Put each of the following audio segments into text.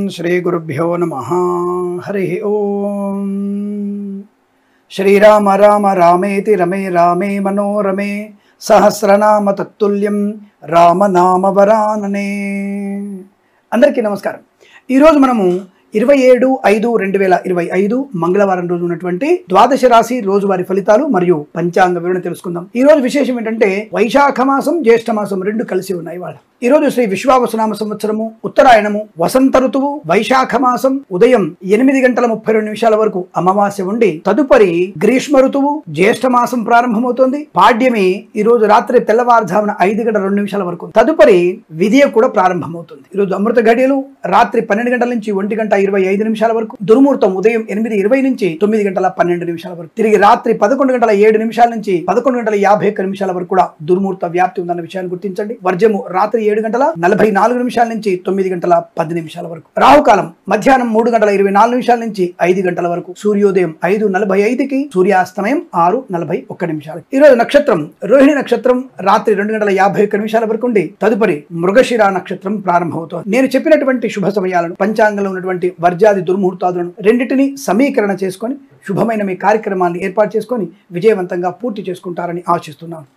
श्रीगुरुभ्यो नमः। हरि ओम। श्रीराम राम रामेति रमे रामे मनोरमे सहस्रनाम तत्तुल्यं रामनाम वरानने। అందరికీ నమస్కారం। ఈ రోజు మనము 27/5/2025 మంగళవారం రోజు ఉన్నటువంటి ద్వాదశ రాశి రోజువారీ ఫలితాలు మరియు పంచాంగ వివరణ తెలుసుకుందాం। ఈ రోజు విశేషం ఏంటంటే వైశాఖ మాసం జ్యేష్ఠ మాసం రెండు కలిసి ఉన్నాయి ఇవాళ। ఈ రోజు శ్రీ విశ్వావసునామ సంవత్సరము ఉత్తరాయణము వసంత ఋతువు వైశాఖ మాసం ఉదయం 8:32 వరకు అమావాస్య ఉండి తదుపరి గ్రీష్మ ఋతువు జ్యేష్ఠ మాసం ప్రారంభమవుతోంది। పాడ్యమి ఈ రోజు రాత్రి తెల్లవారుజామున 5:02 వరకు తదుపరి విధియ కూడా ప్రారంభమవుతుంది। ఈ రోజు అమృత ఘడియలు రాత్రి 12 గంటల నుంచి 1:25 వరకు, దుర్ముహూర్తం ఉదయం 8:20 నుంచి 9:12 వరకు, తిరిగి రాత్రి 11:07 నుంచి 11:51 వరకు కూడా దుర్ముహూర్త వ్యాప్తి ఉందన్న విషయాన్ని గుర్తించండి। వర్జము రాత్రి 7:44 నుంచి 9:10 వరకు, రాహుకాలం మధ్యాహ్నం 3:24 నుంచి 5 గంటల వరకు, సూర్యోదయం 5:45కి, సూర్యాస్తమయం 6:41। ఈ రోజు నక్షత్రం రోహిణి నక్షత్రం రాత్రి 2:51 వరకు ఉండి తదుపరి మృగశిర నక్షత్రం ప్రారంభమవుతోంది। నేను చెప్పినటువంటి శుభ సమయాలను పంచాంగంలో ఉన్నటువంటి వర్జాది దుర్ముహూర్తాలను రెండింటిని సమీకరణ చేసుకొని శుభమైన మీ కార్యక్రమాన్ని ఏర్పాటు చేసుకొని విజయవంతంగా పూర్తి చేసుకుంటారని ఆశిస్తున్నాను।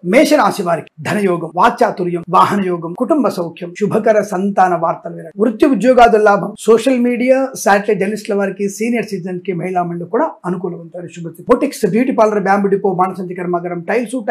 మేషరాశి వారికి ధనయోగం, వాచాతుర్యం, వాహన యోగం, కుటుంబ సౌఖ్యం, శుభకర సంతాన వార్తలు వినండి। వృత్తి ఉద్యోగాదుల లాభం, సోషల్ మీడియా శాటిలైట్ జర్నలిస్టుల వారికి, సీనియర్ సిటిజన్ కి, మహిళా మండలి కూడా అనుకూలవంతమైన శుభతి। Boutiques, beauty parlour, bamboo depot, బాణసంచి కర్మాగారం,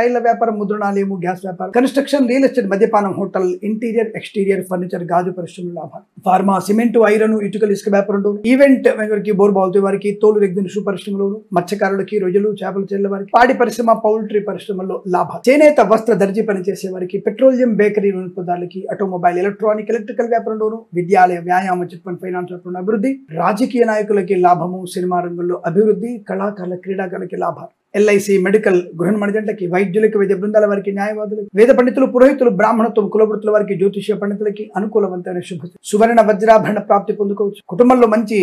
టైల్ల వ్యాపారం, ముద్రణాలయము, గ్యాస్ వ్యాపారం, కన్స్ట్రక్షన్, రియల్ ఎస్టేట్, మద్యపానం, హోటల్, ఇంటీరియర్ ఎక్స్టీరియర్ ఫర్నిచర్, గాజు పరిశ్రమల లాభాలు, ఫార్మా, సిమెంట్, ఐరన్, ఇటుకల ఇసుక వ్యాపారం, ఈవెంట్ వారికి, బోర్బావుల వారికి, తోలు రెగ్జిన్ షూ పరిశ్రమలోను, మత్స్యకారులకి, రొయ్యలు చేపల చెల్ల వారికి, పాడి పరిశ్రమ, పౌల్ట్రీ పరిశ్రమల్లో లాభాలు, చేనేత వస్త్ర దర్జీ పనిచేసే వారికి, పెట్రోలియం బేకరీ పదార్థాలకి, ఆటోమొబైల్, ఎలక్ట్రానిక్, ఎలక్ట్రికల్ వ్యాపారంలోను, విద్యాలయ, వ్యాయామ, చిట్ ఫండ్, ఫైనాన్స్ వ్యాపారం అభివృద్ధి, రాజకీయ నాయకులకి లాభము, సినిమా రంగంలో అభివృద్ధి, కళాకారుల క్రీడాకారులకి లాభాలు, ఎల్ఐసి, మెడికల్, గృహ మణిజంటకి, వైద్యులకి, వైద్య బృందాల వారికి, న్యాయవాదులకి, వేద పండితులు, పురోహితులు, బ్రాహ్మణత్వం, కులవృత్తుల వారికి, జ్యోతిష్య పండితులకి అనుకూలవంతమైన శుభ సువర్ణ వజ్రాభరణ ప్రాప్తి పొందుకోవచ్చు। కుటుంబంలో మంచి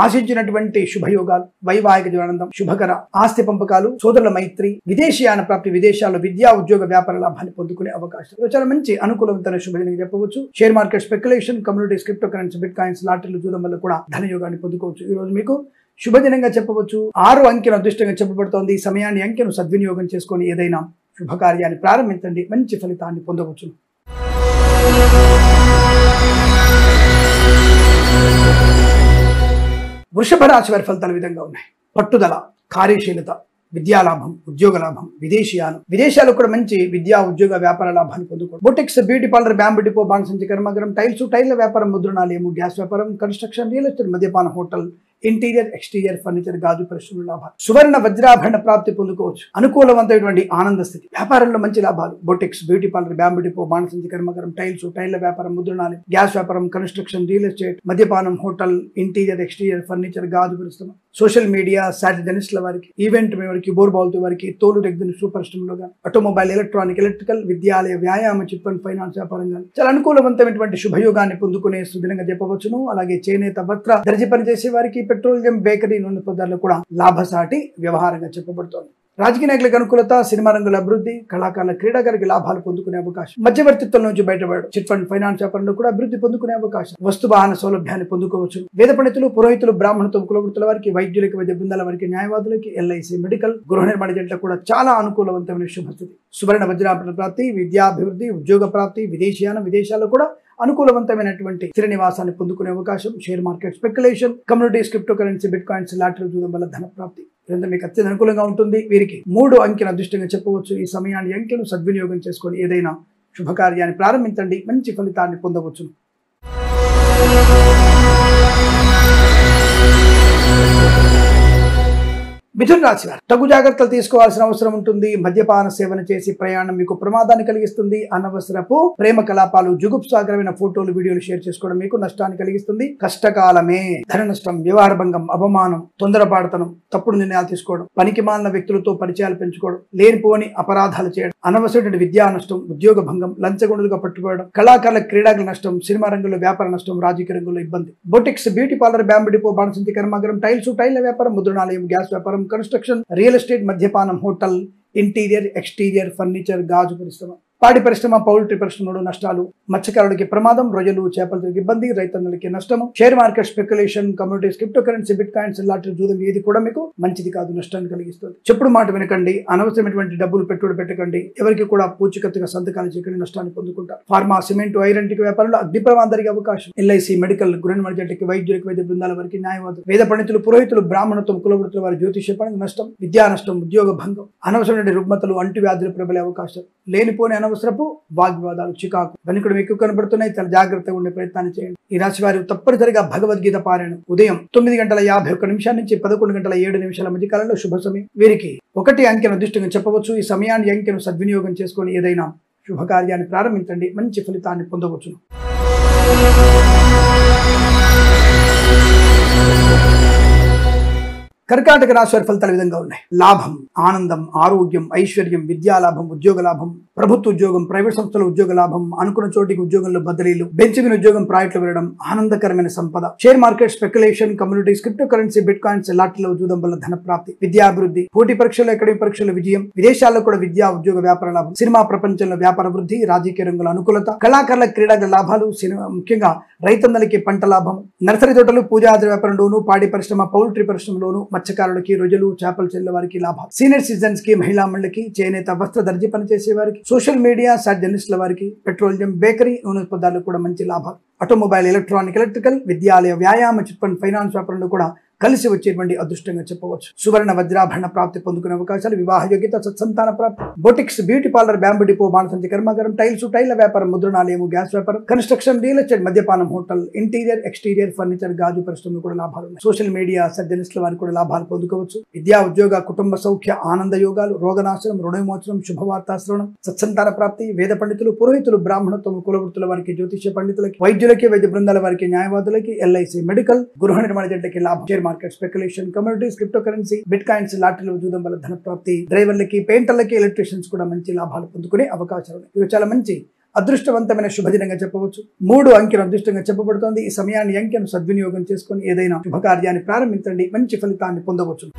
ఆశించినటువంటి శుభయోగాలు, వైవాహిక జీవనానందం, శుభకర ఆస్తి పంపకాలు, సోదరుల మైత్రి, విదేశీయాన ప్రాప్తి, విదేశాల్లో విద్యా ఉద్యోగ వ్యాపార లాభాన్ని పొందుకునే అవకాశం చాలా మంచి అనుకూలవంతమైన శుభదినంగా చెప్పవచ్చు। Share market, speculation, communities, cryptocurrency, bitcoins, లాటరీలు, జూదం వల్ల కూడా ధనయోగాన్ని పొందుకోవచ్చు। ఈ రోజు మీకు శుభదినంగా చెప్పవచ్చు। 6 అంకెను అదృష్టంగా చెప్పబడుతోంది। ఈ సమయాన్ని అంకెను సద్వినియోగం చేసుకొని ఏదైనా శుభకార్యాన్ని ప్రారంభించండి, మంచి ఫలితాన్ని పొందవచ్చు। వృషభ రాశి వారి ఫలితాలు విధంగా ఉన్నాయి। పట్టుదల, కార్యశీలత, విద్యాలాభం, ఉద్యోగ లాభం, విదేశాలు కూడా మంచి విద్యా ఉద్యోగ వ్యాపార లాభాన్ని పొందుకోండి। Boutiques, beauty parlour, bamboo depot, బాణసంచి కర్మాగారం, టైల్ల వ్యాపారం, ముద్రణాలయము, గ్యాస్ వ్యాపారం, కన్స్ట్రక్షన్, రియల్ ఎస్టేట్, మద్యపాన, హోటల్, ఇంటీరియర్ ఎక్స్టీరియర్ ఫర్నిచర్, గాజు పరిశ్రమల లాభాలు, సువర్ణ వజ్రాభరణ ప్రాప్తి పొందుకోవచ్చు। అనుకూలవంతమైనటువంటి ఆనంద స్థితి, వ్యాపారంలో మంచి లాభాలు, boutiques, beauty parlour, bamboo depot, బాణసంచి కర్మాగారం, టైల్ల వ్యాపారం, ముద్రణాలయం, గ్యాస్ వ్యాపారం, కన్స్ట్రక్షన్, రియల్ ఎస్టేట్, మద్యపానం, హోటల్, ఇంటీరియర్ ఎక్స్టీరియర్ ఫర్నిచర్, గాజు పరిశ్రమ, సోషల్ మీడియా శాటిలైట్ జర్నలిస్టుల వారికి, ఈవెంట్ వారికి, బోర్బావుల వారికి, తోలు రెగ్జిన్ షూ పరిశ్రమలో కానీ, ఆటోమొబైల్, ఎలక్ట్రానిక్, ఎలక్ట్రికల్, విద్యాలయ, వ్యాయామ, చిట్ ఫండ్, ఫైనాన్స్ వ్యాపారం కానీ చాలా అనుకూలవంతమైనటువంటి శుభయోగాన్ని పొందుకునే సుదినంగా చెప్పవచ్చును। అలాగే చేనేత వస్త్ర దర్జీ పనిచేసే వారికి, పెట్రోలియం బేకరీ నూనె పదార్థాలు కూడా లాభసాటి వ్యవహారంగా చెప్పబడుతోంది। రాజకీయ నాయకులకు అనుకూలత, సినిమా రంగంలో అభివృద్ధి, కళాకారుల క్రీడాకారులకి లాభాలు పొందుకునే అవకాశం, మధ్యవర్తిత్వం నుంచి బయటపడడం, చిట్ ఫండ్, ఫైనాన్స్ వ్యాపారంలో కూడా అభివృద్ధి పొందుకునే అవకాశం, వస్తు వాహన సౌలభ్యాన్ని పొందుకోవచ్చు। వేద పండితులు, పురోహితులు, బ్రాహ్మణత్వం, కులవృత్తుల వారికి, వైద్యులకి, వైద్య బృందాల వారికి, న్యాయవాదులకి, ఎల్ఐసి, మెడికల్, గృహ నిర్మాణ జంటలకు కూడా చాలా అనుకూలవంతమైన శుభస్థితి, సువర్ణ వజ్రాభరణ ప్రాప్తి, విద్యాభివృద్ధి, ఉద్యోగ ప్రాప్తి, విదేశాల్లో కూడా అనుకూలవంతమైనటువంటి స్థిర నివాసాన్ని పొందుకునే అవకాశం, share market, speculation, communities, cryptocurrency, bitcoins, లాటరీలు, జూదం వల్ల ధన ప్రాప్తి ఇదంతా మీకు అత్యంత అనుకూలంగా ఉంటుంది। వీరికి 3 అంకెను అదృష్టంగా చెప్పవచ్చు। ఈ సమయాన్ని అంకెను సద్వినియోగం చేసుకొని ఏదైనా శుభకార్యాన్ని ప్రారంభించండి, మంచి ఫలితాన్ని పొందవచ్చు। మిథున రాశి వారు తగు జాగ్రత్తలు తీసుకోవాల్సిన అవసరం ఉంటుంది। మద్యపాన సేవన చేసి ప్రయాణం మీకు ప్రమాదాన్ని కలిగిస్తుంది। అనవసరపు ప్రేమ కలాపాలు, జుగుప్సాకరమైన ఫోటోలు, వీడియోలు షేర్ చేసుకోవడం మీకు నష్టాన్ని కలిగిస్తుంది। కష్టకాలమే, ధన నష్టం, వ్యవహార భంగం, అవమానం, తొందరపాటుతనం, తప్పుడు నిర్ణయాలు తీసుకోవడం, పనికి మాలిన వ్యక్తులతో పరిచయాలు పెంచుకోవడం, లేనిపోని అపరాధాలు చేయడం, అనవసరమైన విద్యా నష్టం, ఉద్యోగ భంగం, లంచగొండులుగా పట్టుకోవడం, కళాకారుల క్రీడాకుల నష్టం, సినిమా రంగంలో వ్యాపార నష్టం, రాజకీయ రంగంలో ఇబ్బంది, boutiques, beauty parlour, bamboo depot, బాణసంచి కర్మాగారం, టైల్ల వ్యాపారం, ముద్రణాలయం, గ్యాస్ వ్యాపారం, కన్స్ట్రక్షన్, రియల్ ఎస్టేట్, మద్యపానం, హోటల్, ఇంటీరియర్ ఎక్స్టీరియర్ ఫర్నిచర్ గాజు పరిశ్రమ పాడి పరిశ్రమ పౌల్ట్రీ పరిశ్రమలో నష్టాలు మత్స్యకారులకి ప్రమాదం రొయ్యలు చేపలకి ఇబ్బంది రైతన్నులకి నష్టము share market speculation communities cryptocurrency bit coins లాంటి జూదం ఏది కూడా మీకు మంచిది కాదు నష్టాన్ని కలిగిస్తుంది చెప్పుడు మాట వినకండి అనవసరమైనటువంటి డబ్బులు పెట్టుబడి పెట్టకండి ఎవరికి కూడా పూచికత్తుగా సంతకాలు చేయకండి నష్టాన్ని పొందుకుంటారు ఫార్మా సిమెంట్ ఐరన్ వ్యాపారంలో అగ్ని ప్రమాదం జరిగే అవకాశం ఎల్ఐసి మెడికల్ గృహ మర్జెంట్కి వైద్యులకు వైద్య బృందాల వారికి న్యాయవాదులు వేద పండితులు పురోహితులు బ్రాహ్మణత్వం కులవృత్తుల వారి జ్యోతిష్య పనికి నష్టం విద్యా నష్టం ఉద్యోగ భంగం అనవసరమైన రుగ్మతలు అంటువ్యాధులు ప్రబలే అవకాశం లేనిపోని అనవసరపు వాగ్వివాదాలు చికాకు వెనుకడు ఎక్కువ కనబడుతున్నాయి చాలా జాగ్రత్తగా ఉండే ప్రయత్నాన్ని చేయండి ఈ రాశి వారు తప్పనిసరిగా భగవద్గీత పారాయణం ఉదయం 9:51 నుంచి 11:07 మధ్య కాలంలో శుభ సమయం వీరికి 1 అంకెను అదృష్టంగా చెప్పవచ్చు ఈ సమయాన్ని అంకెను సద్వినియోగం చేసుకొని ఏదైనా శుభకార్యాన్ని ప్రారంభించండి మంచి ఫలితాన్ని పొందవచ్చు కర్కాటక రాశి వారి ఫలితాలు విధంగా ఉన్నాయి లాభం ఆనందం ఆరోగ్యం ఐశ్వర్యం విద్యా లాభం ఉద్యోగ లాభం ప్రభుత్వ ఉద్యోగం ప్రైవేట్ సంస్థల ఉద్యోగ లాభం అనుకున్న చోటికి ఉద్యోగంలో బదిలీలు బెంచమిన ఉద్యోగం ప్రాజెక్టులు వెళ్ళడం ఆనందకరమైన సంపద share market speculation communities cryptocurrency bitcoins లాటిలో జూదం వల్ల ధన ప్రాప్తి విద్యాభివృద్ధి పోటీ పరీక్షలు అకాడమిక్ పరీక్షల విజయం విదేశాల్లో కూడా విద్యా ఉద్యోగ వ్యాపార లాభం సినిమా ప్రపంచంలో వ్యాపార వృద్ధి రాజకీయ రంగుల అనుకూలత కళాకారుల క్రీడా లాభాలు ముఖ్యంగా రైతన్నలకి పంట లాభం నర్సరీ తోటలు పూజాది వ్యాపారంలోను పాడి పరిశ్రమ పౌల్ట్రీ పరిశ్రమలోను మత్స్యకారులకి రొయ్యలు చేపలు చెల్లె వారికి లాభాలు సీనియర్ సిటిజన్స్ కి మహిళా మండలికి చేనేత వస్త్ర దర్జీ పనిచేసే వారికి సోషల్ మీడియా జర్నలిస్టుల వారికి పెట్రోలియం బేకరీ నూనె పదార్థాలకు కూడా మంచి లాభాలు ఆటోమొబైల్ ఎలక్ట్రానిక్ ఎలక్ట్రికల్ విద్యాలయ వ్యాయామ చిట్ ఫండ్ ఫైనాన్స్ వ్యాపారంలో కూడా కలిసి వచ్చేటువంటి అదృష్టంగా చెప్పవచ్చు సువర్ణ వజ్రాభరణ ప్రాప్తి పొందుకునే అవకాశాలు వివాహ యోగ్యత సత్సంతాన ప్రాప్తి boutiques beauty parlour bamboo depot బాణసంచి కర్మాగారం టైల్ల వ్యాపారం ముద్రణాలయము గ్యాస్ వ్యాపారం కన్స్ట్రక్షన్ రియల్ ఎస్టేట్ మద్యపానం హోటల్ ఇంటీరియర్ ఎక్స్టీరియర్ ఫర్నిచర్ గాజు పరిశ్రమలు కూడా లాభాలు ఉన్నాయి సోషల్ మీడియా జర్నలిస్టుల వారికి కూడా లాభాలు పొందుకోవచ్చు విద్యా ఉద్యోగ కుటుంబ సౌఖ్య ఆనంద యోగాలు రోగనాశనం రుణవిమోచనం శుభవార్తా శ్రవణం సత్సంతాన ప్రాప్తి వేద పండితులు పురోహితులు బ్రాహ్మణత్వం కులవృత్తుల వారికి జ్యోతిష్య పండితులకి వైద్యులకి వైద్య బృందాల వారికి న్యాయవాదులకి ఎల్ఐసి మెడికల్ గృహ నిర్మాణ జంటకి లాభం market speculation communities cryptocurrency bitcoins లాటరీలో జూదం వల్ల ధన ప్రాప్తి డ్రైవర్లకి పెయింటర్లకి ఎలక్ట్రీషియన్స్ కూడా మంచి లాభాలు పొందుకునే అవకాశాలు ఉన్నాయి ఇవి చాలా మంచి అదృష్టవంతమైన శుభదినంగా చెప్పవచ్చు 3 అంకెను అదృష్టంగా చెప్పబడుతోంది ఈ సమయాన్ని అంకెను సద్వినియోగం చేసుకుని ఏదైనా శుభకార్యాన్ని ప్రారంభించండి మంచి ఫలితాన్ని పొందవచ్చు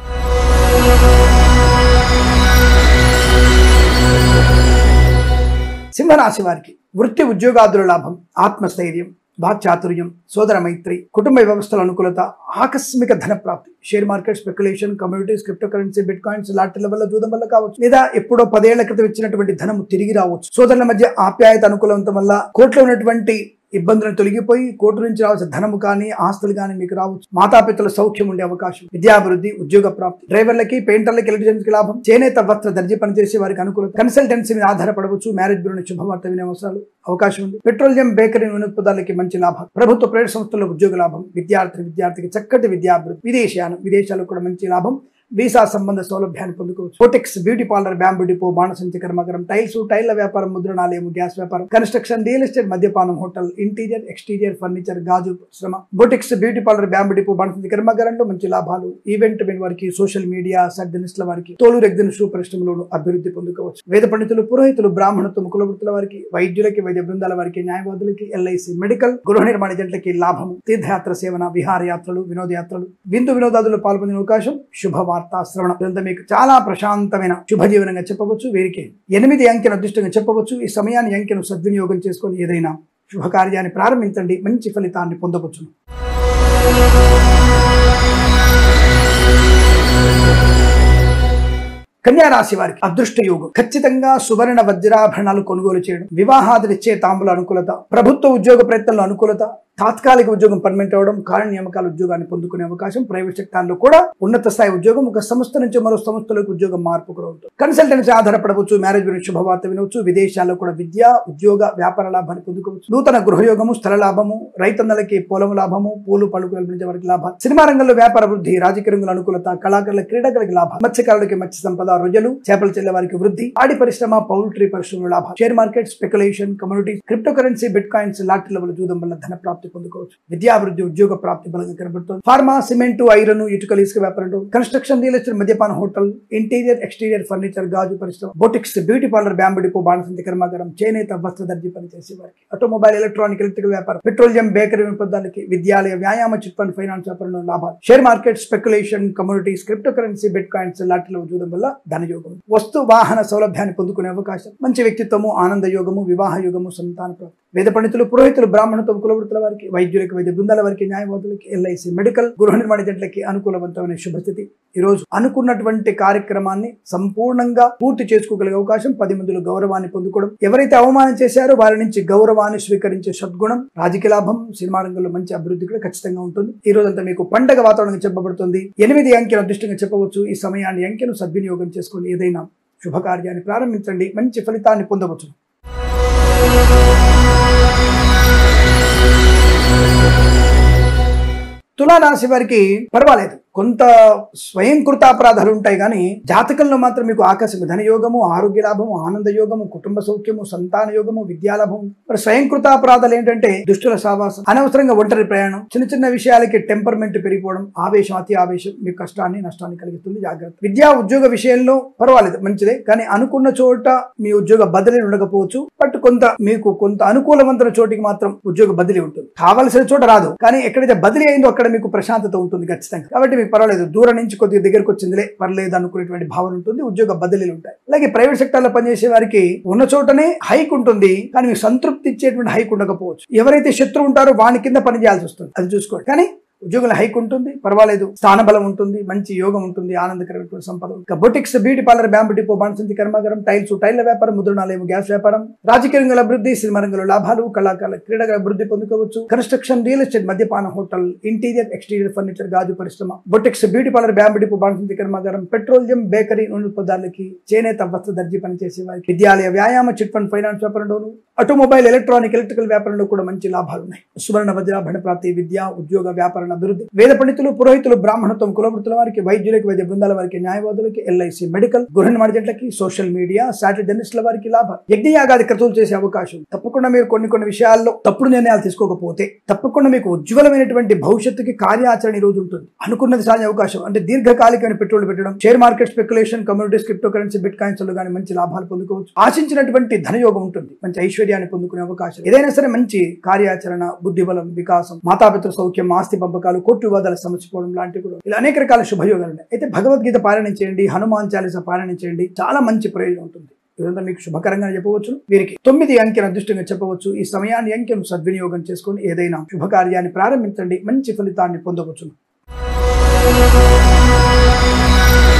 సింహరాశి వారికి వృత్తి ఉద్యోగాదుల లాభం ఆత్మస్థైర్యం వాక్చాతుర్యం సోదర మైత్రి కుటుంబ వ్యవస్థల అనుకూలత ఆకస్మిక ధన ప్రాప్తి share market speculation communities cryptocurrency bitcoins లాటరీల వల్ల జూదం వల్ల కావచ్చు లేదా ఎప్పుడో 10 ఏళ్ల క్రితం ఇచ్చినటువంటి ధనము తిరిగి రావచ్చు సోదరుల మధ్య ఆప్యాయత అనుకూలంతో వల్ల కోర్టులో ఉన్నటువంటి ఇబ్బందులను తొలగిపోయి కోర్టు నుంచి రావాల్సిన ధనము కానీ ఆస్తులు కానీ మీకు రావచ్చు మాతాపితల సౌఖ్యం ఉండే అవకాశం విద్యాభివృద్ధి ఉద్యోగ ప్రాప్తి డ్రైవర్లకి పెయింటర్లకి ఎలక్ట్రీషియన్స్ కి లాభం చేనేత వస్త్ర దర్జీ పనిచేసే వారికి అనుకూలత కన్సల్టెన్సీ మీద ఆధారపడవచ్చు మ్యారేజ్ బ్యూరో శుభవార్త వినే అవకాశం ఉంది పెట్రోలియం బేకరీ నూనె పదార్థాలకి మంచి లాభం ప్రభుత్వ ప్రైవేట్ సంస్థల్లో ఉద్యోగ లాభం విద్యార్థికి చక్కటి విద్యాభివృద్ధి విదేశాలకు కూడా మంచి లాభం వీసా సంబంధ సౌలభ్యాన్ని పొందుకోవచ్చు boutiques beauty parlour bamboo depot బాణసంచి కర్మాగారం టైల్ల వ్యాపారం ముద్రణాలయం గ్యాస్ వ్యాపారం కన్స్ట్రక్షన్ రియల్ ఎస్టేట్ మద్యపానం హోటల్ ఇంటీరియర్ ఎక్స్టీరియర్ ఫర్నిచర్ గాజు శ్రమ boutiques beauty parlour bamboo depot బాణసంచి కర్మాగారంలో మంచి లాభాలు ఈవెంట్ వారికి సోషల్ మీడియా జర్నలిస్టుల వారికి తోలు రెగ్జిన్ షూ పరిశ్రమలోను అభివృద్ధి పొందుకోవచ్చు వేద పండితులు పురోహితులు బ్రాహ్మణత్వం కులవృత్తుల వారికి వైద్యులకి వైద్య బృందాల వారికి న్యాయవాదులకి ఎల్ఐసి మెడికల్ గృహ నిర్మాణ జంటలకి లాభము తీర్థయాత్ర సేవన విహారయాత్రలు వినోదయాత్రలు విందులో పాల్పొందిన అవకాశం శుభవార్త శ్రవణం మీకు చాలా ప్రశాంతమైన శుభజీవనంగా చెప్పవచ్చు వీరికి 8 అంకెను అదృష్టంగా చెప్పవచ్చు ఈ సమయాన్ని అంకెను సద్వినియోగం చేసుకొని ఏదైనా శుభకార్యాన్ని ప్రారంభించండి మంచి ఫలితాన్ని పొందవచ్చు కన్యా రాశి వారికి అదృష్ట యోగం ఖచ్చితంగా సువర్ణ వజ్రాభరణాలు కొనుగోలు చేయడం వివాహాదులు ఇచ్చే తాంబుల అనుకూలత ప్రభుత్వ ఉద్యోగ ప్రయత్నంలో అనుకూలత తాత్కాలిక ఉద్యోగం పర్మనెంట్ అవడం కారణ నియామకాల ఉద్యోగాన్ని పొందుకునే అవకాశం ప్రైవేట్ సెక్టార్లో కూడా ఉన్నత స్థాయి ఉద్యోగం ఒక సంస్థ నుంచి మరో సంస్థలకు ఉద్యోగం మార్పు కూడా ఉంటుంది కన్సల్టెన్సీ ఆధారపడవచ్చు మ్యారేజ్ గురించి శుభవార్త వినవచ్చు విదేశాల్లో కూడా విద్య ఉద్యోగ వ్యాపార లాభాన్ని పొందుకోవచ్చు నూతన గృహయోగము స్థల లాభము రైతన్నలకి పొలం లాభము పూలు పళ్ళు కల్పించే వారికి లాభాలు సినిమా రంగంలో వ్యాపార వృద్ధి రాజకీయ రంగుల అనుకూలత కళాకారుల క్రీడాకారులకి లాభం మత్స్యకారులకి మత్స్య సంపద రొయ్యలు చేపలు చెల్లె వారికి వృద్ధి ఆడి పరిశ్రమ పౌల్ట్రీ పరిశ్రమలో లాభం share market speculation communities cryptocurrency bitcoins లాటరీల వల్ల జూదం వల్ల ధన ప్రాప్తి పొందుకోవచ్చు విద్యాభివృద్ధి ఉద్యోగ ప్రాప్తి బలంగా కనబడుతుంది ఫార్మా సిమెంట్ ఐరన్ ఇటుకలు ఇసుక వ్యాపారం కన్స్ట్రక్షన్ రియల్ ఎస్టేట్ మద్యపాన హోటల్ ఇంటీరియర్ ఎక్స్టీరియర్ ఫర్నిచర్ గాజు పరిశ్రమ boutiques beauty parlour bamboo depot బాణసంచి కర్మాగారం చేనేత వస్త్ర దర్జీ పనిచేసే వారికి ఆటోమొబైల్ ఎలక్ట్రానిక్ ఎలక్ట్రికల్ వ్యాపారం పెట్రోలియం బేకరీ పదార్థాలకి విద్యాలయ వ్యాయామ చిట్ ఫండ్ ఫైనాన్స్ వ్యాపారంలో లాభాలు share market speculation communities cryptocurrency bitcoins లాటరీలో జూదం వల్ల ధనయోగం, వస్తు వాహన సౌలభ్యాన్ని పొందుకునే అవకాశం, మంచి వ్యక్తిత్వము, ఆనంద యోగము, వివాహ యోగము, సంతాన ప్రాప్తి. వేద పండితులు, పురోహితులు, బ్రాహ్మణత్వం, కులవృత్తుల వారికి, వైద్యులకి, వైద్య బృందాల వారికి, న్యాయవాదులకి, ఎల్ఐసి, మెడికల్, గృహ నిర్మాణ జట్లకి అనుకూలవంతమైన శుభస్థితి. ఈ రోజు అనుకున్నటువంటి కార్యక్రమాన్ని సంపూర్ణంగా పూర్తి చేసుకోగలిగే అవకాశం, 10 మందిలో గౌరవాన్ని పొందుకోవడం, ఎవరైతే అవమానం చేశారో వారి నుంచి గౌరవాన్ని స్వీకరించే సద్గుణం, రాజకీయ లాభం, సినిమా రంగంలో మంచి అభివృద్ధి కూడా ఖచ్చితంగా ఉంటుంది. ఈ రోజంతా మీకు పండగ వాతావరణంగా చెప్పబడుతుంది. 8 అంకెను అదృష్టంగా చెప్పవచ్చు. ఈ సమయాన్ని అంకెను సద్వినియోగం చేసుకుని ఏదైనా శుభకార్యాన్ని ప్రారంభించండి, మంచి ఫలితాన్ని పొందవచ్చు. తులారాశి వారికి పర్వాలేదు, కొంత స్వయంకృతాపరాధాలు ఉంటాయి కానీ జాతకంలో మాత్రం మీకు ఆకస్మిక ధనయోగము, ఆరోగ్య లాభము, ఆనంద యోగము, కుటుంబ సౌఖ్యము, సంతాన యోగము, విద్యాలాభము. మరి స్వయంకృతాపరాధాలు ఏంటంటే దుష్టుల సావాసం, అనవసరంగా ఒంటరి ప్రయాణం, చిన్న చిన్న విషయాలకి టెంపర్మెంట్ పెరిగిపోవడం, ఆవేశం, అతి ఆవేశం మీకు కష్టాన్ని నష్టాన్ని కలిగిస్తుంది. జాగ్రత్త. విద్యా ఉద్యోగ విషయంలో పర్వాలేదు, మంచిదే, కానీ అనుకున్న చోట మీ ఉద్యోగ బదిలీ ఉండకపోవచ్చు. బట్ కొంత అనుకూలవంతమైన చోటికి మాత్రం ఉద్యోగ బదిలీ ఉంటుంది. కావలసిన చోట రాదు, కానీ ఎక్కడైతే బదిలీ అయిందో అక్కడ మీకు ప్రశాంతత ఉంటుంది ఖచ్చితంగా. కాబట్టి మీకు పర్వాలేదు, దూరం నుంచి కొద్దిగా దగ్గరకు వచ్చిందిలే పర్లేదు అనుకునేటువంటి భావన ఉంటుంది. ఉద్యోగ బదిలీలు ఉంటాయి. అలాగే ప్రైవేట్ సెక్టర్ లో పనిచేసే వారికి ఉన్న చోటనే హైక్ ఉంటుంది, కానీ మీకు సంతృప్తి ఇచ్చేటువంటి హైక్ ఉండకపోవచ్చు. ఎవరైతే శత్రువు ఉంటారో వాని కింద పని చేయాల్సి వస్తుంది, అది చూసుకోండి. కానీ ఉద్యోగుల హైక్ ఉంటుంది, పర్వాలేదు, స్థానబలం ఉంటుంది, మంచి యోగం ఉంటుంది, ఆనందకరమైన సంపద. ఇంకా boutiques, beauty parlour, bamboo depot, బాణసంచి కర్మాగారం, టైల్ల వ్యాపారం, ముద్రణాలయం, గ్యాస్ వ్యాపారం, రాజకీయ రంగంలో అభివృద్ధి, సినిమా రంగంలో లాభాలు, కళాకారుల క్రీడల అభివృద్ధి పొందుకోవచ్చు. కన్స్ట్రక్షన్, రియల్ ఎస్టేట్, మద్యపాన, హోటల్, ఇంటీరియర్, ఎక్స్టీరియర్ ఫర్నిచర్, గాజు పరిశ్రమ, boutiques, beauty parlour, bamboo depot, బాణసంచి కర్మాగారం, పెట్రోలియం, బేకరీ, నూనె పదార్థాలకి, చేనేత, వస్త్ర దర్జీ పనిచేసే వారికి, విద్యాలయ, వ్యాయామ, చిట్ ఫండ్, ఫైనాన్స్ వ్యాపారంలోను, ఆటోమొబైల్, ఎలక్ట్రికల్ వ్యాపారంలో కూడా మంచి లాభాలు ఉన్నాయి. సువర్ణ వజ్రాభరణ ప్రాప్తి, విద్య, ఉద్యోగ, వ్యాపార అభివృద్ధి. వేద పండితులు, పురోహితులు, బ్రాహ్మణత్వం, కులవృత్తుల వారికి, వైద్యులకి, వైద్య బృందాల వారికి, న్యాయవాదులకి, ఎల్ఐసి, మెడికల్, గృహ నిర్మాణ జట్లకి, సోషల్ మీడియా, శాటిలైట్ జర్నలిస్టుల వారికి లాభాలు. యజ్ఞయాగాది క్రతువులు చేసే అవకాశం. తప్పకుండా మీరు కొన్ని విషయాల్లో తప్పుడు నిర్ణయాలు తీసుకోకపోతే తప్పకుండా మీకు ఉజ్వలమైనటువంటి భవిష్యత్తుకి కార్యాచరణ ఈ రోజు ఉంటుంది. అనుకున్నది సాధే అవకాశం. అంటే దీర్ఘకాలికమైన పెట్టుబడులు పెట్టడం, share market speculation, communities, cryptocurrency, bit coins లో కానీ మంచి లాభాలు పొందుకోవచ్చు. ఆశించినటువంటి ధనయోగం ఉంటుంది, మంచి ఐశ్వర్యాన్ని పొందుకునే అవకాశం. ఏదైనా సరే మంచి కార్యాచరణ, బుద్ధిబలం, వికాసం, మాతాపితృ సౌఖ్యం, ఆస్తి పంపకాలు, కోర్టు వివాదాలు సమసిపోవడం లాంటివి కూడా ఇలా అనేక రకాల శుభయోగాలు ఉన్నాయి. అయితే భగవద్గీత పారాయణం చేయండి, హనుమాన్ చాలీసా పారాయణం చేయండి, చాలా మంచి ప్రయోజనం ఉంటుంది. ఇదంతా మీకు శుభకరంగా చెప్పవచ్చు. వీరికి 9 అంకెను అదృష్టంగా చెప్పవచ్చు. ఈ సమయాన్ని అంకెను సద్వినియోగం చేసుకొని ఏదైనా శుభకార్యాన్ని ప్రారంభించండి, మంచి ఫలితాన్ని పొందవచ్చు.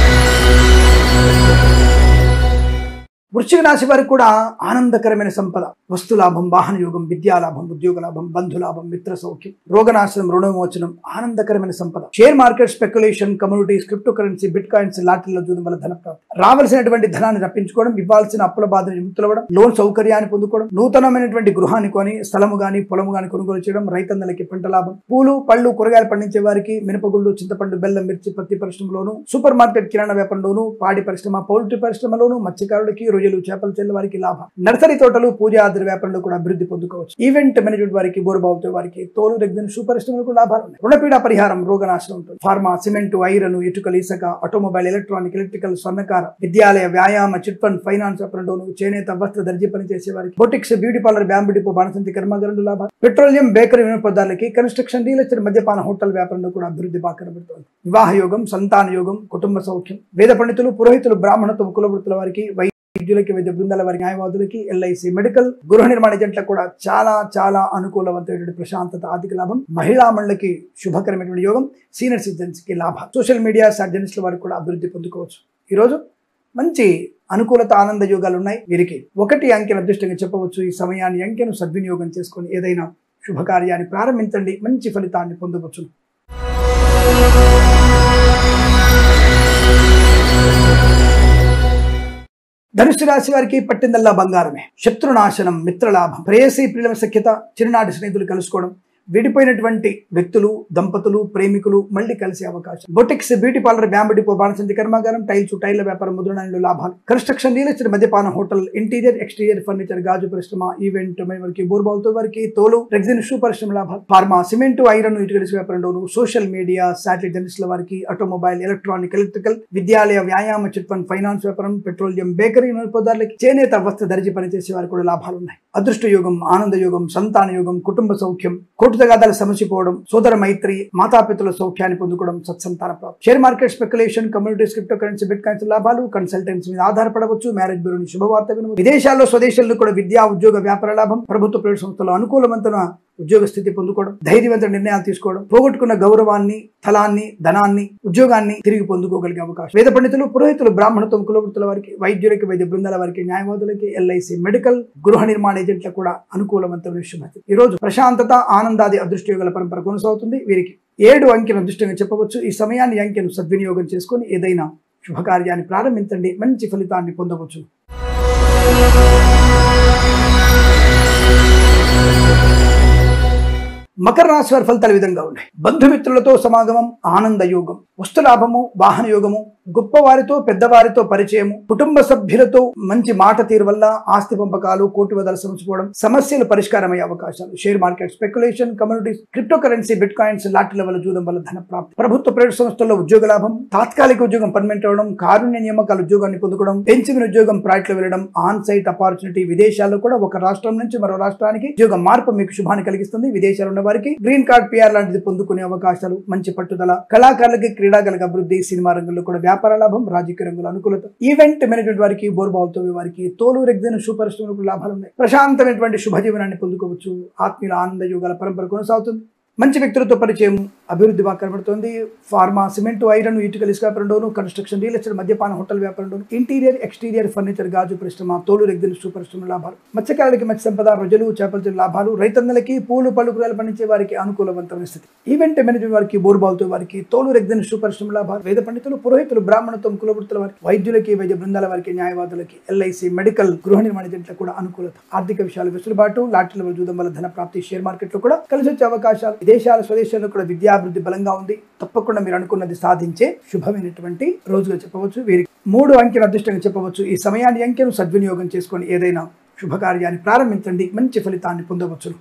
వృశ్చిక రాశి వారికి కూడా ఆనందకరమైన సంపద, వస్తులాభం, వాహన యోగం, విద్యాలాభం, ఉద్యోగ లాభం, బంధులాభం, మిత్ర సౌఖ్యం, రోగనాశనం, రుణవిమోచనం, ఆనందకరమైన సంపద, share market speculation, communities, cryptocurrency, bitcoins, లాటరీలో జూదం వల్ల ధన ప్రాప్తి, రావాల్సినటువంటి ధనాన్ని రప్పించుకోవడం, ఇవ్వాల్సిన అప్పుల బాధను విముక్తులవ్వడం, లోన్ సౌకర్యాన్ని పొందుకోవడం, నూతనమైనటువంటి గృహాన్ని కొని స్థలము గాని పొలము గాని కొనుగోలు చేయడం, రైతన్నలకి పంట లాభం, పూలు పళ్ళు కూరగాయలు పండించే వారికి మినపగుళ్ళు, చింతపండు, బెల్లం, మిర్చి, పత్తి పరిశ్రమలోను, సూపర్ మార్కెట్ కిరాణా వ్యాపారంలోను, పాడి పరిశ్రమ, పౌల్ట్రీ పరిశ్రమలోను, మత్స్యకారులకి, రొయ్యలు, చేపలు చెల్లె వారికి లాభం, నర్సరీ తోటలు, పూజాద్ర వ్యాపారంలో కూడా అభివృద్ధి పొందుకోవచ్చు. ఈవెంట్ మేనేజ్మెంట్ వారికి, బోరుబావుతో వారికి, తోలు, రెగ్జిన్, షూ పరిశ్రమలకు లాభాలు ఉన్నాయి. రుణపీడ పరిహారం, రోగనాశనం ఉంటుంది. ఫార్మా, సిమెంట్, ఐరన్, ఇటుకలు, ఇసుక, ఆటోమొబైల్, ఎలక్ట్రికల్, స్వర్ణకార, విద్యాలయ, వ్యాయామ, చిట్ ఫండ్, ఫైనాన్స్ వ్యాపారంలోను, చేనేత, వస్త్ర దర్జీ పనిచేసే వారికి, boutiques, beauty parlour, bamboo depot, బాణసంచి కర్మాగారంలో లాభాలు, పెట్రోలియం, బేకరీ, నూనె పదార్థాలకి, కన్స్ట్రక్షన్, రియల్ ఎస్టేట్, మద్యపాన, హోటల్ వ్యాపారంలో కూడా అభివృద్ధి బాగా కనబడుతుంది. వివాహ యోగం, సంతాన యోగం, కుటుంబ సౌఖ్యం. వేద పండితులు, పురోహితులు, బ్రాహ్మణత్వం, కులవృత్తుల వారికి, వైద్యులకి, వైద్య బృందాల వారికి, న్యాయవాదులకి, ఎల్ఐసి, మెడికల్, గృహ నిర్మాణ జట్లకు కూడా చాలా అనుకూలవంతమైన ప్రశాంతత, ఆర్థిక లాభం. మహిళా మండలికి శుభకరమైనటువంటి యోగం, సీనియర్ సిటిజన్స్ కి లాభం. సోషల్ మీడియా, జర్నలిస్టుల వారికి కూడా అభివృద్ధి పొందుకోవచ్చు. ఈ రోజు మంచి అనుకూలత, ఆనంద యోగాలు ఉన్నాయి. వీరికి 1 అంకెను అదృష్టంగా చెప్పవచ్చు. ఈ సమయాన్ని అంకెను సద్వినియోగం చేసుకొని ఏదైనా శుభకార్యాన్ని ప్రారంభించండి, మంచి ఫలితాన్ని పొందవచ్చు. ధనుసు రాశి వారికి పట్టిందల్లా బంగారమే. శత్రునాశనం, మిత్రలాభం, ప్రేయసి ప్రియుల సఖ్యత, చిరునాటి స్నేహితులు కలుసుకోవడం, విడిపోయినటువంటి వ్యక్తులు, దంపతులు, ప్రేమికులు మళ్ళీ కలిసే అవకాశం. Boutiques, beauty parlour, bamboo depot, బాణసంచి కర్మాగారం, టైల్ల వ్యాపారం, ముద్రణాలలో లాభాలు, కన్స్ట్రక్షన్, రియల్ ఎస్టేట్, మద్యపాన, హోటల్, ఇంటీరియర్, ఎక్స్టీరియర్ ఫర్నిచర్, గాజు పరిశ్రమ, ఈవెంట్ వారికి, బోర్బావుతో వారికి, తోలు, రెగ్జిన్, షూ పరిశ్రమ లాభాలు, ఫార్మా, సిమెంట్, ఐరన్, ఇటుకల వ్యాపారంలోను, సోషల్ మీడియా, శాటిలైట్ జర్నలిస్టుల వారికి, ఆటోమొబైల్, ఎలక్ట్రికల్, విద్యాలయ, వ్యాయామ, చిట్ ఫండ్, ఫైనాన్స్ వ్యాపారం, పెట్రోలియం, బేకరీ, నూనె పదార్థాలకి, చేనేత, వస్త్ర దర్జీ పనిచేసే వారికి కూడా లాభాలు ఉన్నాయి. అదృష్ట యోగం, ఆనంద యోగం, సంతాన యోగం, కుటుంబ సౌఖ్యం, కోర్టు తగాదాలు సమసిపోవడం, సోదర మైత్రి, మాతాపితల సౌఖ్యాన్ని పొందుకోవడం, సత్సంతాన ప్రాప్తి. Share market speculation, communities, cryptocurrency, bit coins లాభాలు, కన్సల్టెన్సీ మీద ఆధారపడవచ్చు. మ్యారేజ్ బ్యూరోని శుభవార్త వినవచ్చు. విదేశాల్లో స్వదేశాల్లో కూడా విద్యా ఉద్యోగ వ్యాపార లాభం, ప్రభుత్వ ప్రైవేట్ సంస్థల్లో అనుకూలవంతమైన ఉద్యోగ స్థితి పొందుకోవడం, ధైర్యవంతమైన నిర్ణయాలు తీసుకోవడం, పోగొట్టుకున్న గౌరవాన్ని, ఫలాన్ని, ధనాన్ని, ఉద్యోగాన్ని తిరిగి పొందుకోగలిగే అవకాశం. వేద పండితులు, పురోహితులు, బ్రాహ్మణత్వం, కులవృత్తుల వారికి, వైద్యులకి, వైద్య బృందాల వారికి, న్యాయవాదులకి, ఎల్ఐసి, మెడికల్, గృహ నిర్మాణ ఏజెంట్లకు కూడా అనుకూలవంతమైన శుభతి. ఈ రోజు ప్రశాంతత, ఆనందాది అదృష్టయోగాల పరంపర కొనసాగుతుంది. వీరికి 7 అంకెను అదృష్టంగా చెప్పవచ్చు. ఈ సమయాన్ని అంకెను సద్వినియోగం చేసుకుని ఏదైనా శుభకార్యాన్ని ప్రారంభించండి, మంచి ఫలితాన్ని పొందవచ్చు. మకర రాశి వారి ఫలితాలు విధంగా ఉన్నాయి. బంధుమిత్రులతో సమాగమం, ఆనంద యోగం, వస్తులాభము, వాహన యోగము, గొప్పవారితో పెద్దవారితో పరిచయము, కుటుంబ సభ్యులతో మంచి మాట తీరు వల్ల ఆస్తి పంపకాలు, కోటి వదలు సమసిపోవడం, సమస్యలు పరిష్కారమయ్యే అవకాశాలు. Share market speculation, communities, cryptocurrency, bitcoins, లాటరీల వల్ల జూదం వల్ల ధన ప్రాప్తి. ప్రభుత్వ ప్రైవేట్ సంస్థల్లో ఉద్యోగ లాభం, తాత్కాలిక ఉద్యోగం పర్మనెంట్ అవ్వడం, కారుణ్య నియామకాల ఉద్యోగాన్ని పొందుకోవడం, పెంచిన ఉద్యోగం ప్రైవేట్ లో వెళ్ళడం, ఆన్ సైట్ అపార్చునిటీ, విదేశాల్లో కూడా ఒక రాష్ట్రం నుంచి మరో రాష్ట్రానికి ఉద్యోగ మార్పు మీకు శుభాన్ని కలిగిస్తుంది. విదేశాలు ఉన్న వారికి గ్రీన్ కార్డ్, పిఆర్ లాంటిది పొందుకునే అవకాశాలు, మంచి పట్టుదల, కళాకారులకి, క్రీడాకారులకు అభివృద్ధి, సినిమా రంగంలో కూడా వ్యాపార లాభం, రాజకీయ రంగంలో అనుకూలత, ఈవెంట్ మేనేజ్మెంట్ వారికి, బోర్బావుతో వారికి, తోలు రెగ్జిన్ సూపర్ పరిశ్రమలకు లాభాలు ఉన్నాయి. ప్రశాంతమైనటువంటి శుభజీవనాన్ని పొందుకోవచ్చు. ఆత్మీయుల ఆనంద యోగాల పరంపర కొనసాగుతుంది. మంచి వ్యక్తులతో పరిచయం, అభివృద్ధి బాగా కనబడుతుంది. ఫార్మా, సిమెంట్, ఐరన్, ఇటుకల ఇసుక వ్యాపారంలోను, కన్స్ట్రక్షన్, రియల్ ఎస్టేట్, మద్యపాన, హోటల్ వ్యాపారంలోను, ఇంటీరియర్, ఎక్స్టీరియర్, ఫర్నిచర్, గాజు పరిశ్రమ, తోలు రెగ్జిన్ సూపర్ పరిశ్రమ లాభాలు. మత్స్యకారులకి మత్స్య సంపద, రొజలు, చేపల లాభాలు. రైతన్నలకి, పూలు, పళ్ళు, కూరలు పండించే వారికి అనుకూలవంతమైన స్థితి. ఈవెంట్ మేనేజ్మెంట్ వారికి, బోర్బావుతో వారికి, తోలు రెగ్జిన్ సూపర్ పరిశ్రమ లాభాలు. వేద పండితులు, పురోహితులు, బ్రాహ్మణత్వం, కులవృత్తుల వారికి, వైద్యులకి, వైద్య బృందాల వారికి, న్యాయవాదులకి, ఎల్ఐసి, మెడికల్, గృహ నిర్మాణ ఏజెంట్లకు కూడా అనుకూలత. ఆర్థిక విషయాలు వెసులుబాటు, లాటరీల జూదం వల్ల ధన ప్రాప్తి. షేర్ మార్కెట్ లో కూడా కలిసి వచ్చే అవకాశాలు. విదేశాల స్వదేశాల్లో కూడా విద్యాభివృద్ధి బలంగా ఉంది. తప్పకుండా మీరు అనుకున్నది సాధించే శుభమైనటువంటి రోజుగా చెప్పవచ్చు. వీరికి 3 అంకెను అదృష్టంగా చెప్పవచ్చు. ఈ సమయాన్ని అంకెను సద్వినియోగం చేసుకొని ఏదైనా శుభకార్యాన్ని ప్రారంభించండి, మంచి ఫలితాన్ని పొందవచ్చు.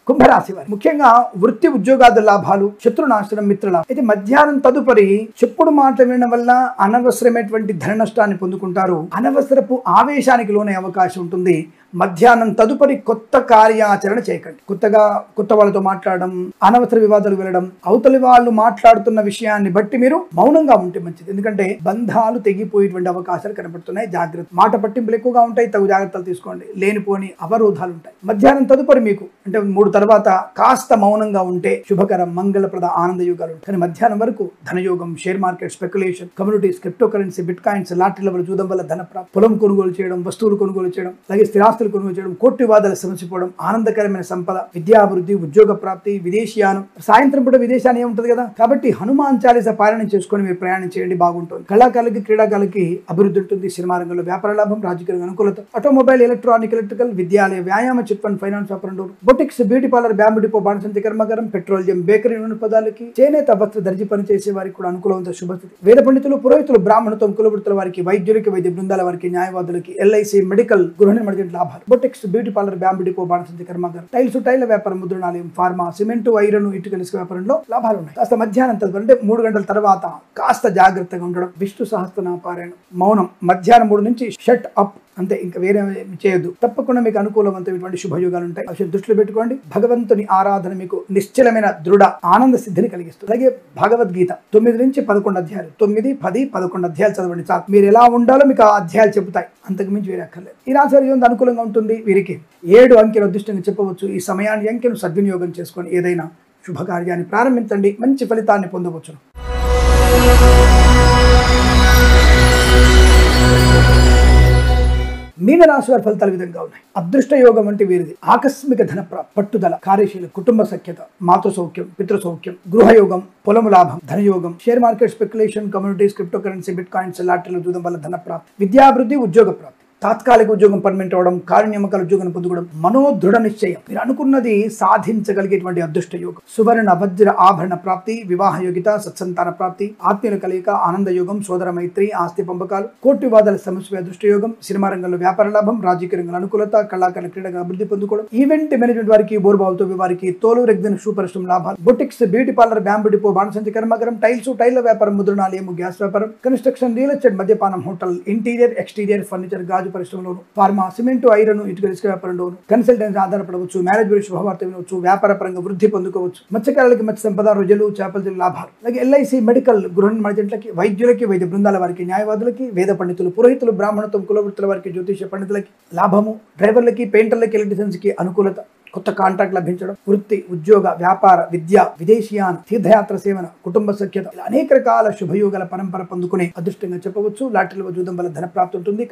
కుంభరాశి వారి ముఖ్యంగా వృత్తి ఉద్యోగాది లాభాలు, శత్రునాశనం, మిత్రలాభం. అయితే మధ్యాహ్నం తదుపరి చెప్పుడు మాట వినడం వల్ల అనవసరమైనటువంటి ధన నష్టాన్ని పొందుకుంటారు. అనవసరపు ఆవేశానికి లోనే అవకాశం ఉంటుంది. మధ్యాహ్నం తదుపరి కొత్త కార్యాచరణ చేయకండి. కొత్త వాళ్ళతో మాట్లాడడం, అనవసర వివాదాలు వెళ్ళడం, అవతలి వాళ్ళు మాట్లాడుతున్న విషయాన్ని బట్టి మీరు మౌనంగా ఉంటే మంచిది. ఎందుకంటే బంధాలు తెగిపోయేటువంటి అవకాశాలు కనబడుతున్నాయి. జాగ్రత్త. మాట పట్టింపులు ఎక్కువగా ఉంటాయి, తగు జాగ్రత్తలు తీసుకోండి. లేనిపోని అవరోధాలు ఉంటాయి. మధ్యాహ్నం తదుపరి మీకు అంటే 3 తర్వాత కాస్త మౌనంగా ఉంటే శుభకరం, మంగళప్రద, ఆనంద యోగాలు ఉంటాయి. కానీ మధ్యాహ్నం వరకు ధనయోగం, share market, speculation, communities, cryptocurrency, bitcoins, లాటరీల జూదం వల్ల ధన ప్రాప్తి. పొలం కొనుగోలు చేయడం, వస్తువులు కొనుగోలు చేయడం, అలాగే స్థిరాస్తులు కొనుగోలు చేయడం, కోటి వివాదాలు సమసిపోవడం, ఆనందకరమైన సంపద, విద్యాభివృద్ధి, ఉద్యోగ ప్రాప్తి, విదేశీయానం. సాయంత్రం పూట విదేశాన్ని ఉంటుంది కదా, కాబట్టి హనుమాన్ చాలీస పారాయణం చేసుకొని మీరు ప్రయాణం చేయండి, బాగుంటుంది. కళాకారులకి, క్రీడాకారులకి అభివృద్ధి ఉంటుంది. సినిమా రంగంలో వ్యాపార లాభం, రాజకీయ అనుకూలత. ఆటోమొబైల్, ఎలక్ట్రానిక్, ఎలక్ట్రికల్, విద్యాలయ, వ్యాయామ, చిట్ ఫండ్, ఫైనాన్స్ వ్యాపారంలో, boutiques, beauty parlour, bamboo depot, బాణసంచి కర్మకారం, పెట్రోలియం, బేకరీ, నూనె పదాలకి, చేనేత వస్త్ర దర్జీ పని చేసే వారికి కూడా అనుకూలవంత శుభస్థితి. వేద పండితులు, పురోహితులు, బ్రాహ్మణత్వం, కులవృత్తుల వారికి, వైద్యులకి, వైద్య బృందాల వారికి, న్యాయవాదులకి, ఎల్ఐసి, మెడికల్, గృహ నిర్మాణ లాభాలు. Boutiques, beauty parlour, bamboo depot, బాణసంచి కర్మకారం, టైల్స్, టైల్ వ్యాపారం, ముద్రణాలయం, ఫార్మా, సిమెంట్, ఐరన్, ఇటుకల ఇసుక వ్యాపారంలో లాభాలు ఉన్నాయి. కాస్త మధ్యాహ్నం తదుపరి అంటే 3 గంటల తర్వాత కాస్త జాగ్రత్తగా ఉండడం, విష్ణు సహస్రనామ పారాయణం, మౌనం. మధ్యాహ్నం 3 నుంచి షట్ అప్ అంతే, ఇంకా వేరే చేయొద్దు. తప్పకుండా మీకు అనుకూలవంతమైనటువంటి శుభయోగాలు ఉంటాయి. అవి దృష్టిలో పెట్టుకోండి. భగవంతుని ఆరాధన మీకు నిశ్చలమైన దృఢ ఆనంద సిద్ధిని కలిగిస్తుంది. అలాగే భగవద్గీత 9 నుంచి 11 అధ్యాయాలు, 9, 10, 11 అధ్యాయాలు చదవండి చాలు. మీరు ఎలా ఉండాలో మీకు ఆ అధ్యాయాలు చెబుతాయి, అంతకు మించి వేరే అక్కర్లేదు. ఈ రాశి వారికి అనుకూలంగా ఉంటుంది. వీరికి 7 అంకెలు అదృష్టంగా చెప్పవచ్చు. ఈ సమయాన్ని అంకెను సద్వినియోగం చేసుకొని ఏదైనా శుభకార్యాన్ని ప్రారంభించండి, మంచి ఫలితాన్ని పొందవచ్చు. మీనరాశి వారి ఫలితాలు విధంగా ఉన్నాయి. అదృష్ట యోగం అంటే వీరిది. ఆకస్మిక ధన ప్రాప్తి, పట్టుదల, కార్యశీల, కుటుంబ సఖ్యత, మాతృ సౌఖ్యం, పితృ సౌఖ్యం, గృహయోగం, పొలము లాభం, ధనయోగం, share market, speculation, communities, cryptocurrency, bitcoins, లాటరీల జూదం వల్ల ధన ప్రాప్తి. విద్యాభివృద్ధి, ఉద్యోగ ప్రాప్తి. తాత్కాలిక ఉద్యోగం పర్మనెంట్ అవడం, కారుణ్యమకాల ఉద్యోగాన్ని పొందుకోవడం, మనోదృఢ నిశ్చయం, మీరు అనుకున్నది సాధించగలిగేటువంటి అదృష్ట యోగం. సువర్ణ వజ్ర ఆభరణ ప్రాప్తి, వివాహ యోగిత, సత్సంతాన ప్రాప్తి, ఆత్మీయుల కలయిక, ఆనంద యోగం, సోదర మైత్రి, ఆస్తి పంపకాలు, కోటి వివాదాల సమస్య, అదృష్ట యోగం, సినిమా రంగంలో వ్యాపార లాభం, రాజకీయ రంగంలో అనుకూలత, కళాకారుల క్రీడగా అభివృద్ధి పొందుకోవడం, ఈవెంట్ మేనేజ్మెంట్ వారికి, బోర్బావుతో వారికి, తోలు రెగ్జిన్ సూపర్ లాభాలు, boutiques, beauty parlour, bamboo depot, బాణసంచి కర్మకారం, టైల్స్, టైల్ వ్యాపారం, ముద్రణాలయం, గ్యాస్ వ్యాపారం, కన్స్ట్రక్షన్, రియల్ ఎస్టేట్, మద్యపానం, హోటల్, ఇంటీరియర్, ఎక్స్టీరియర్, ఫర్నిచర్, గాజు పరిశ్రమలోను, ఫార్మా, సిమెంట్, ఐరన్, ఇటుక ఇసుక వ్యాపారంలోను, కన్సల్టెన్సీ ఆధారపడవచ్చు, మ్యారేజ్ గురించి శుభవార్త వినవచ్చు, వ్యాపార పరంగా వృద్ధి పొందుకోవచ్చు, మత్స్యకారులకి మత్స్య సంపద, రొయ్యలు, చేపల లాభాలు, అలాగే ఎల్ఐసి, మెడికల్, గృహ నిర్మాణాలకి, వైద్యులకి, వైద్య బృందాల వారికి, న్యాయవాదులకి, వేద పండితులు, పురోహితులు, బ్రాహ్మణత్వం, కులవృత్తుల వారికి, జ్యోతిష పండితులకి లాభము, డ్రైవర్లకి, పెయింటర్లకి, ఎలక్ట్రీషియన్స్ కి అనుకూలత, కొత్త కాంట్రాక్ట్ లభించడం, వృత్తి, ఉద్యోగ, వ్యాపార, విద్య, విదేశీయాన, తీర్థయాత్ర సేవన, కుటుంబ సఖ్యత, ఇలా అనేక రకాల శుభయోగాల పరంపర పొందుకునే అదృష్టంగా చెప్పవచ్చు. లాటరీలో జూదం వల్ల ధన ప్రాప్తి ఉంటుంది.